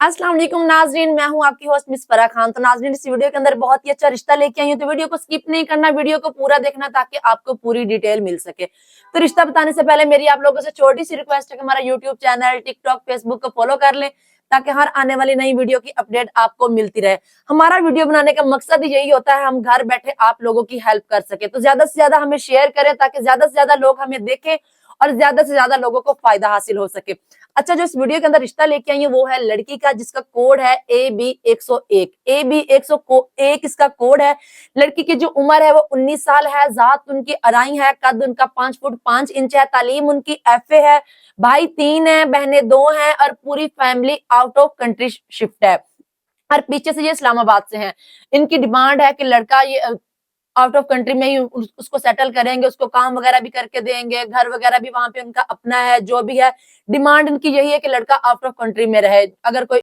अस्सलाम वालेकुम नाज़रीन, मैं हूं आपकी होस्ट मिस फरा खान। तो नाज़रीन, इस वीडियो के अंदर बहुत ही अच्छा रिश्ता लेके आई हूं, तो वीडियो को स्किप नहीं करना, वीडियो को पूरा देखना ताकि आपको पूरी डिटेल मिल सके। तो रिश्ता बताने से पहले मेरी आप लोगों से छोटी सी रिक्वेस्ट है कि हमारा यूट्यूब चैनल, टिकटॉक, फेसबुक को फॉलो कर लें ताकि हर आने वाली नई वीडियो की अपडेट आपको मिलती रहे। हमारा वीडियो बनाने का मकसद ही यही होता है, हम घर बैठे आप लोगों की हेल्प कर सके। तो ज्यादा से ज्यादा हमें शेयर करें ताकि ज्यादा से ज्यादा लोग हमें देखें और ज्यादा से ज्यादा लोगों को फायदा हासिल हो सके। अच्छा, जो इस वीडियो के अंदर रिश्ता लेके आई है वो है लड़की का, जिसका कोड है AB101। AB101 इसका कोड है। लड़की की जो उम्र है वो 19 साल है। जात उनकी अराई है। कद उनका 5 फुट 5 इंच है। तालीम उनकी FA है। भाई 3 है, बहनें 2 हैं और पूरी family out of country shift है और पीछे से ये इस्लामाबाद से हैं। इनकी डिमांड है कि लड़का ये आउट ऑफ कंट्री में ही उसको सेटल करेंगे, उसको काम वगैरह भी करके देंगे, घर वगैरह भी वहां पे उनका अपना है, जो भी है। डिमांड इनकी यही है कि लड़का आउट ऑफ कंट्री में रहे। अगर कोई